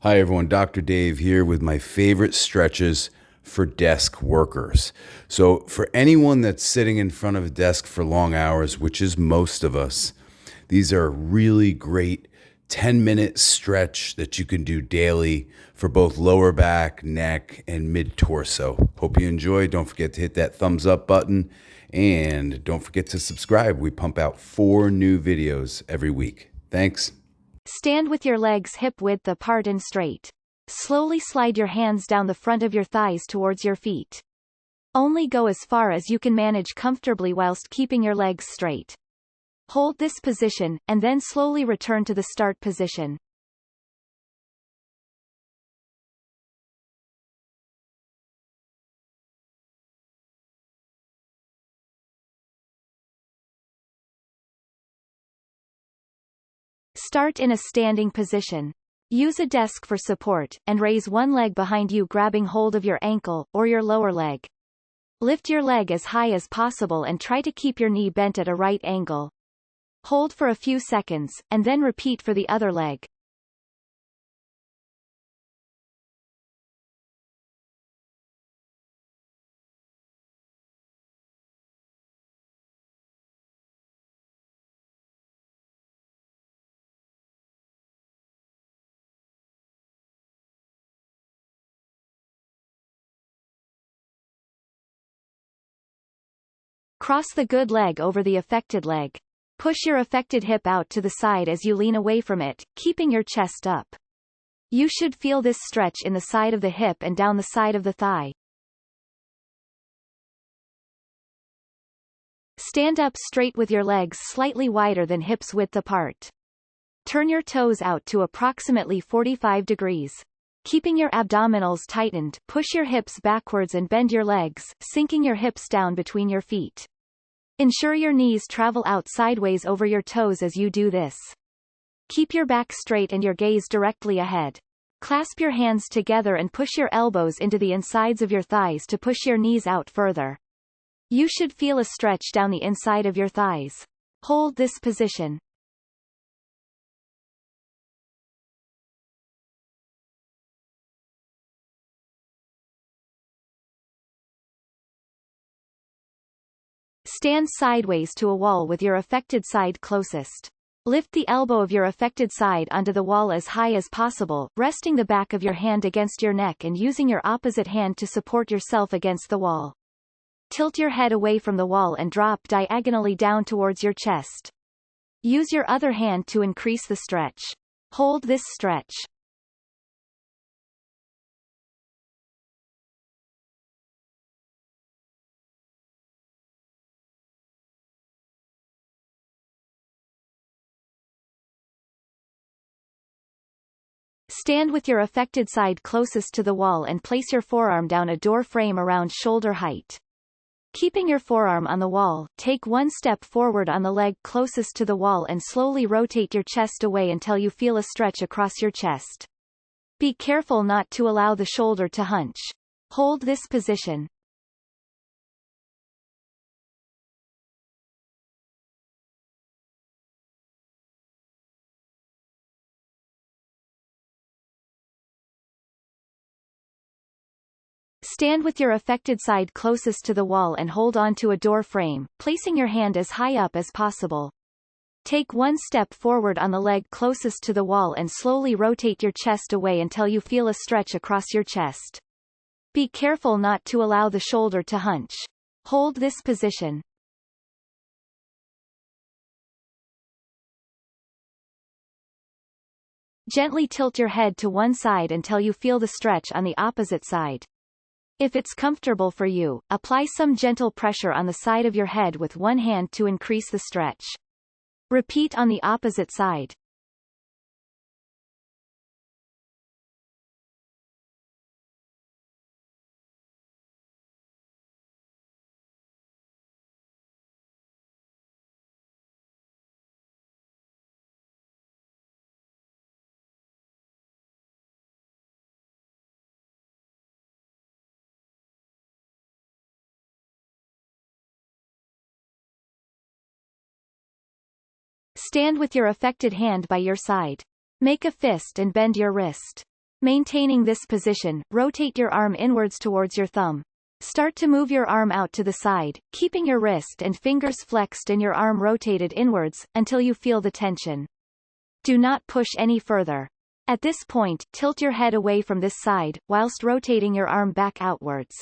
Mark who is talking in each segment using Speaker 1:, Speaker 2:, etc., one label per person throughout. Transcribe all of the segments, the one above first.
Speaker 1: Hi everyone, Dr. Dave here with my favorite stretches for desk workers. So for anyone that's sitting in front of a desk for long hours, which is most of us, these are really great 10-minute stretch that you can do daily for both lower back, neck, and mid-torso. Hope you enjoy. Don't forget to hit that thumbs up button and don't forget to subscribe. We pump out 4 new videos every week. Thanks.
Speaker 2: Stand with your legs hip width apart and straight. Slowly slide your hands down the front of your thighs towards your feet. Only go as far as you can manage comfortably whilst keeping your legs straight. Hold this position, and then slowly return to the start position. Start in a standing position. Use a desk for support, and raise one leg behind you grabbing hold of your ankle, or your lower leg. Lift your leg as high as possible and try to keep your knee bent at a right angle. Hold for a few seconds, and then repeat for the other leg. Cross the good leg over the affected leg. Push your affected hip out to the side as you lean away from it, keeping your chest up. You should feel this stretch in the side of the hip and down the side of the thigh. Stand up straight with your legs slightly wider than hips width apart. Turn your toes out to approximately 45 degrees. Keeping your abdominals tightened, push your hips backwards and bend your legs, sinking your hips down between your feet. Ensure your knees travel out sideways over your toes as you do this. Keep your back straight and your gaze directly ahead. Clasp your hands together and push your elbows into the insides of your thighs to push your knees out further. You should feel a stretch down the inside of your thighs. Hold this position. Stand sideways to a wall with your affected side closest. Lift the elbow of your affected side onto the wall as high as possible, resting the back of your hand against your neck and using your opposite hand to support yourself against the wall. Tilt your head away from the wall and drop diagonally down towards your chest. Use your other hand to increase the stretch. Hold this stretch. Stand with your affected side closest to the wall and place your forearm down a door frame around shoulder height. Keeping your forearm on the wall, take one step forward on the leg closest to the wall and slowly rotate your chest away until you feel a stretch across your chest. Be careful not to allow the shoulder to hunch. Hold this position. Stand with your affected side closest to the wall and hold on to a door frame, placing your hand as high up as possible. Take one step forward on the leg closest to the wall and slowly rotate your chest away until you feel a stretch across your chest. Be careful not to allow the shoulder to hunch. Hold this position. Gently tilt your head to one side until you feel the stretch on the opposite side. If it's comfortable for you, apply some gentle pressure on the side of your head with one hand to increase the stretch. Repeat on the opposite side. Stand with your affected hand by your side. Make a fist and bend your wrist. Maintaining this position, rotate your arm inwards towards your thumb. Start to move your arm out to the side, keeping your wrist and fingers flexed and your arm rotated inwards, until you feel the tension. Do not push any further. At this point, tilt your head away from this side, whilst rotating your arm back outwards.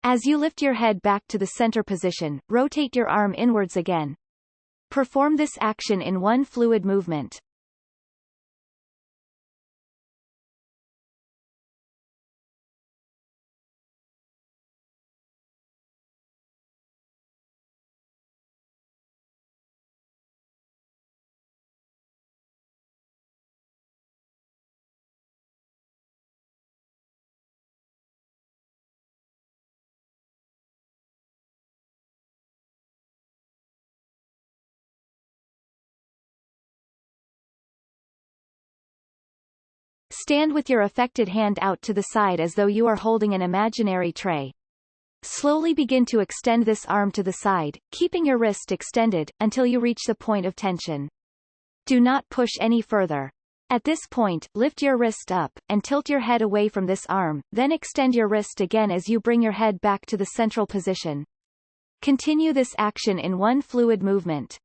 Speaker 2: As you lift your head back to the center position, rotate your arm inwards again. Perform this action in one fluid movement. Stand with your affected hand out to the side as though you are holding an imaginary tray. Slowly begin to extend this arm to the side, keeping your wrist extended, until you reach the point of tension. Do not push any further. At this point, lift your wrist up, and tilt your head away from this arm, then extend your wrist again as you bring your head back to the central position. Continue this action in one fluid movement.